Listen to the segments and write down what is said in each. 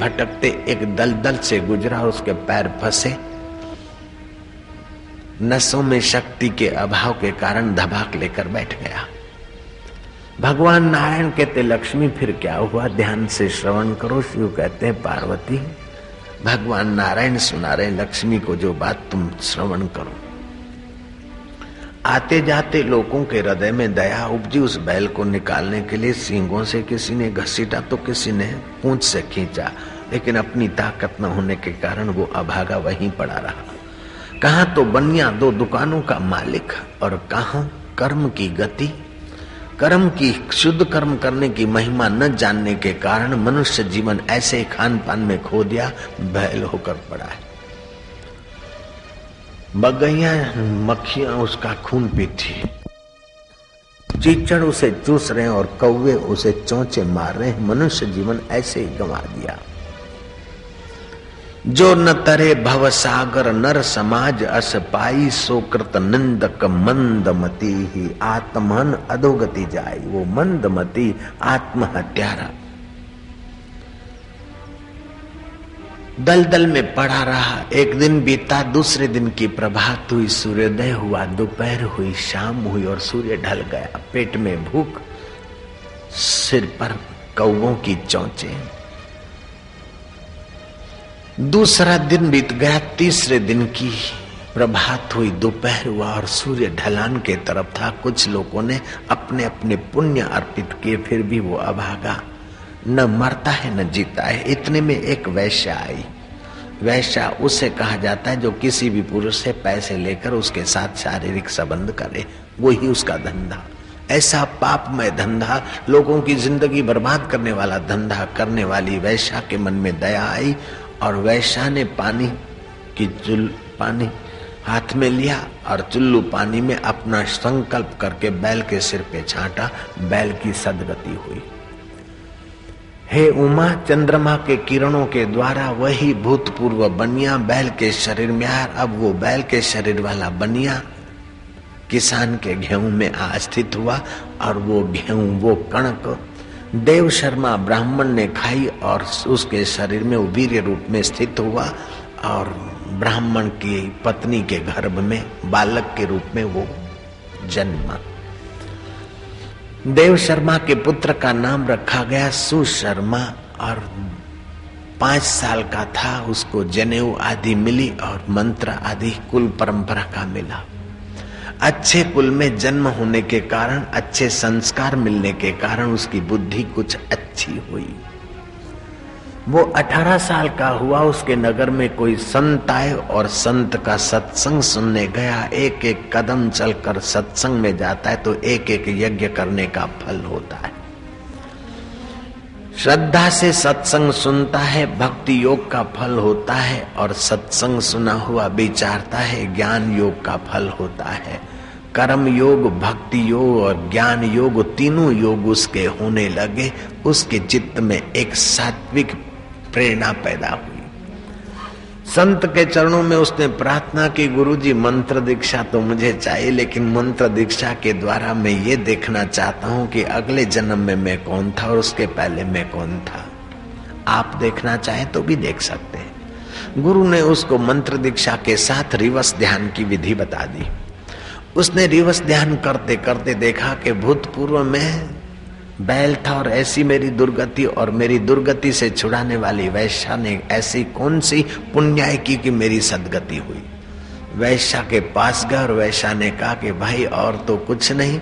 भटकते एक दलदल से गुजरा, उसके पैर फंसे, नसों में शक्ति के अभाव के कारण धबाक लेकर बैठ गया। भगवान नारायण कहते लक्ष्मी फिर क्या हुआ, ध्यान से श्रवण करो। शिव कहते हैं पार्वती, भगवान नारायण सुना रहे लक्ष्मी को जो बात, तुम श्रवण करो। आते जाते लोगों के हृदय में दया उपजी। उस बैल को निकालने के लिए सींगों से किसी ने घसीटा तो किसी ने पूंछ से खींचा, लेकिन अपनी ताकत न होने के कारण वो अभागा वहीं पड़ा रहा। कहाँ तो बनिया दो दुकानों का मालिक और कहाँ कर्म की गति। कर्म की शुद्ध कर्म करने की महिमा न जानने के कारण मनुष्य जीवन ऐसे खान पान में खो दिया, बैल होकर पड़ा है। बगैया मक्खियां उसका खून पीती, चीचड़ उसे चूस रहे और कौवे उसे चोंचे मार रहे। मनुष्य जीवन ऐसे ही गंवा दिया। जो न तरे भव सागर नर समाज अस पाई, सोकृत निंदक मंदमती ही आत्महन अधोगति जाई। वो मंदमती आत्महत्यारा दलदल में पड़ा रहा। एक दिन बीता, दूसरे दिन की प्रभात हुई, सूर्योदय हुआ, दोपहर हुई, शाम हुई और सूर्य ढल गया। पेट में भूख, सिर पर कौवों की चोंचे। दूसरा दिन बीत गया, तीसरे दिन की प्रभात हुई, दोपहर हुआ और सूर्य ढलान के तरफ था। कुछ लोगों ने अपने अपने पुण्य अर्पित किए, फिर भी वो अभागा, न मरता है न जीता है। इतने में एक वैश्या आई। वैश्या उसे कहा जाता है जो किसी भी पुरुष से पैसे लेकर उसके साथ शारीरिक संबंध करे, वही उसका धंधा। ऐसा पापमय धंधा, लोगों की जिंदगी बर्बाद करने वाला धंधा करने वाली वैश्या के मन में दया आई और वैश्या ने पानी हाथ में लिया और चुल्लू पानी में अपना संकल्प करके बैल के सिर पे छांटा। बैल की सदगति हुई। हे उमा, चंद्रमा के किरणों के द्वारा वही भूतपूर्व बनिया बैल के शरीर में आया। अब वो बैल के शरीर वाला बनिया किसान के गेहूं में स्थित हुआ और वो गेहूं, वो कणक देव शर्मा ब्राह्मण ने खाई और उसके शरीर में वीर्य रूप में स्थित हुआ और ब्राह्मण की पत्नी के गर्भ में बालक के रूप में वो जन्मा। देव शर्मा के पुत्र का नाम रखा गया सुशर्मा और 5 साल का था। उसको जनेऊ आदि मिली और मंत्र आदि कुल परंपरा का मिला। अच्छे कुल में जन्म होने के कारण, अच्छे संस्कार मिलने के कारण उसकी बुद्धि कुछ अच्छी हुई। वो 18 साल का हुआ, उसके नगर में कोई संत आए और संत का सत्संग सुनने गया। एक एक कदम चलकर सत्संग में जाता है तो एक एक यज्ञ करने का फल होता है। श्रद्धा से सत्संग सुनता है, भक्ति योग का फल होता है और सत्संग सुना हुआ विचारता है, ज्ञान योग का फल होता है। कर्म योग, भक्ति योग और ज्ञान योग, तीनों योग उसके होने लगे। उसके चित्त में एक सात्विक प्रेरणा पैदा हुई। संत के चरणों में उसने प्रार्थना की, गुरुजी मंत्र दीक्षा तो मुझे चाहिए, लेकिन मंत्र दीक्षा के द्वारा मैं ये देखना चाहता हूँ कि अगले जन्म में मैं कौन था और उसके पहले मैं कौन था। आप देखना चाहें तो भी देख सकते हैं। गुरु ने उसको मंत्र दीक्षा के साथ रिवर्स ध्यान की विधि बता दी। उसने रिवर्स ध्यान करते करते देखा कि भूतपूर्व में बैल था और ऐसी मेरी दुर्गति और मेरी दुर्गति से छुड़ाने वाली वैश्या ने ऐसी कौन सी पुण्याय की कि मेरी सदगति हुई। वैश्या के पास गया और वैश्या ने कहा कि भाई और तो कुछ नहीं,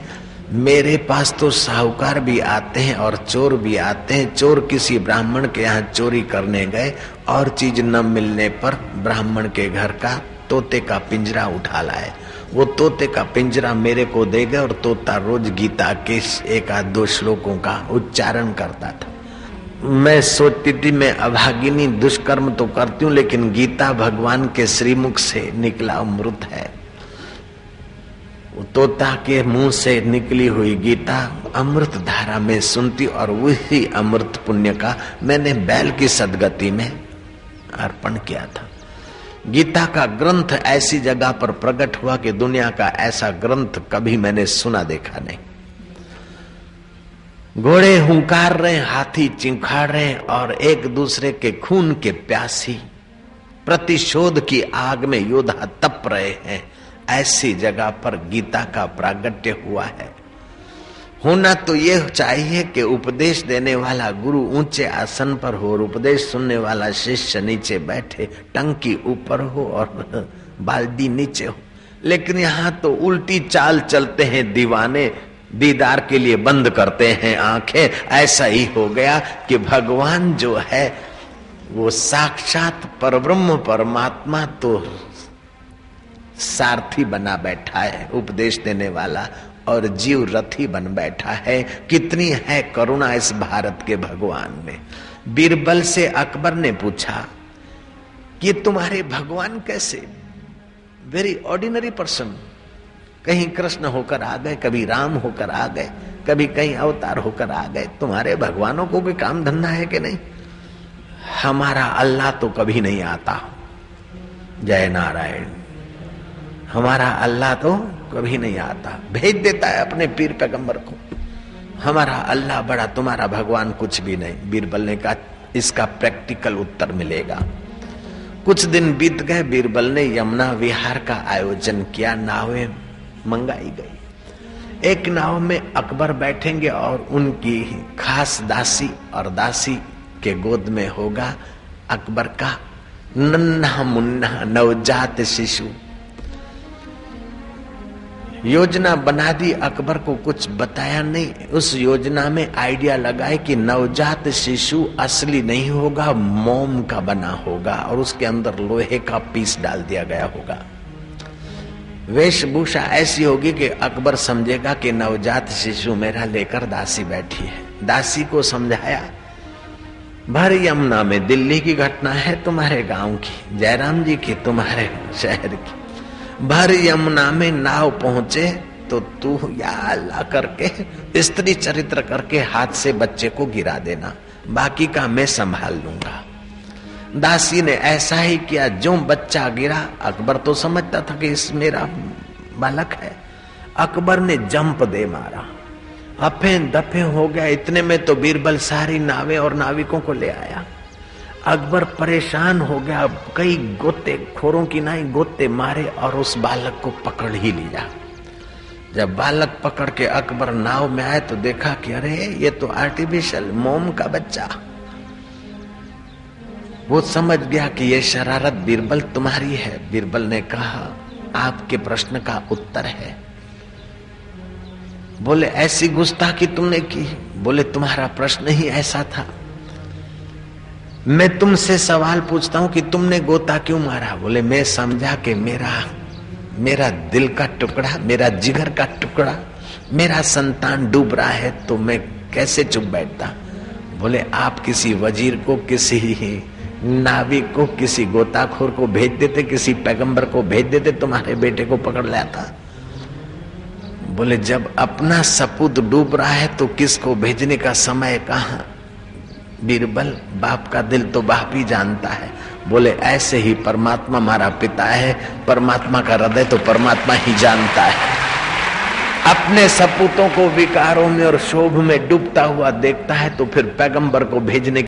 मेरे पास तो साहूकार भी आते हैं और चोर भी आते हैं। चोर किसी ब्राह्मण के यहाँ चोरी करने गए और चीज न मिलने पर ब्राह्मण के घर का तोते का पिंजरा उठा लाए। वो तोते का पिंजरा मेरे को दे गए और तोता रोज गीता के 1-2 श्लोकों का उच्चारण करता था। मैं सोचती थी मैं अभागिनी दुष्कर्म तो करती हूँ, लेकिन गीता भगवान के श्रीमुख से निकला अमृत है। तोता के मुंह से निकली हुई गीता अमृत धारा में सुनती और वही अमृत पुण्य का मैंने बैल की सदगति में अर्पण किया था। गीता का ग्रंथ ऐसी जगह पर प्रकट हुआ कि दुनिया का ऐसा ग्रंथ कभी मैंने सुना देखा नहीं। घोड़े हुंकार रहे, हाथी चिंखाड़ रहे और एक दूसरे के खून के प्यासी प्रतिशोध की आग में योद्धा तप रहे हैं। ऐसी जगह पर गीता का प्रागट्य हुआ है। होना तो यह चाहिए कि उपदेश देने वाला गुरु ऊंचे आसन पर हो और उपदेश सुनने वाला शिष्य नीचे बैठे, टंकी ऊपर हो और बाल्टी नीचे हो। लेकिन यहाँ तो उल्टी चाल चलते हैं दीवाने, दीदार के लिए बंद करते हैं आंखें। ऐसा ही हो गया कि भगवान जो है वो साक्षात परब्रह्म परमात्मा तो सारथी बना बैठा है, उपदेश देने वाला, और जीव रथी बन बैठा है। कितनी है करुणा इस भारत के भगवान में। बीरबल से अकबर ने पूछा कि तुम्हारे भगवान कैसे, वेरी ऑर्डिनरी पर्सन, कहीं कृष्ण होकर आ गए, कभी राम होकर आ गए, कभी कहीं अवतार होकर आ गए, तुम्हारे भगवानों को कोई काम धंधा है कि नहीं? हमारा अल्लाह तो कभी नहीं आता, जय नारायण। हमारा अल्लाह तो कभी नहीं आता, भेज देता है अपने पीर पैगंबर को। हमारा अल्लाह बड़ा, तुम्हारा भगवान कुछ भी नहीं। बीरबल ने कहा इसका प्रैक्टिकल उत्तर मिलेगा। कुछ दिन बीत गए, बीरबल ने यमुना विहार का आयोजन किया, नावें मंगाई गई। एक नाव में अकबर बैठेंगे और उनकी खास दासी, और दासी के गोद में होगा अकबर का नन्हा मुन्ना नवजात शिशु। योजना बना दी, अकबर को कुछ बताया नहीं। उस योजना में आइडिया लगाए कि नवजात शिशु असली नहीं होगा, मोम का बना होगा और उसके अंदर लोहे का पीस डाल दिया गया होगा। वेशभूषा ऐसी होगी कि अकबर समझेगा कि नवजात शिशु मेरा लेकर दासी बैठी है। दासी को समझाया, भर यमुना में, दिल्ली की घटना है, तुम्हारे गांव की, जयराम जी की, तुम्हारे शहर की। भर यमुना में नाव पहुंचे तो तू या अल्लाह करके स्त्री चरित्र करके हाथ से बच्चे को गिरा देना, बाकी का मैं संभाल लूंगा। दासी ने ऐसा ही किया। जो बच्चा गिरा, अकबर तो समझता था कि इस मेरा बालक है। अकबर ने जंप दे मारा, अफे दफे हो गया। इतने में तो बीरबल सारी नावें और नाविकों को ले आया। अकबर परेशान हो गया, कई गोते खोरों की नाई गोते मारे और उस बालक को पकड़ ही लिया। जब बालक पकड़ के अकबर नाव में आए तो देखा कि अरे ये तो आर्टिफिशियल मोम का बच्चा। वो समझ गया कि ये शरारत बीरबल तुम्हारी है। बीरबल ने कहा आपके प्रश्न का उत्तर है। बोले ऐसी गुस्ताखी तुमने की? बोले तुम्हारा प्रश्न ही ऐसा था। मैं तुमसे सवाल पूछता हूं कि तुमने गोता क्यों मारा? बोले मैं समझा कि मेरा दिल का टुकड़ा, मेरा जिगर का टुकड़ा, मेरा संतान डूब रहा है, तो मैं कैसे चुप बैठता। बोले आप किसी वजीर को, किसी नाविक को, किसी गोताखोर को भेज देते, किसी पैगंबर को भेज देते, तुम्हारे बेटे को पकड़ लाता। बोले जब अपना सपूत डूब रहा है तो किसको भेजने का समय कहां? बीरबल, बाप का दिल तो बाप ही जानता है। बोले ऐसे ही परमात्मा हमारा पिता है, परमात्मा का हृदय तो परमात्मा ही जानता है। अपने सपूतों को विकारों में और शोभ में डूबता हुआ देखता है तो फिर पैगंबर को भेजने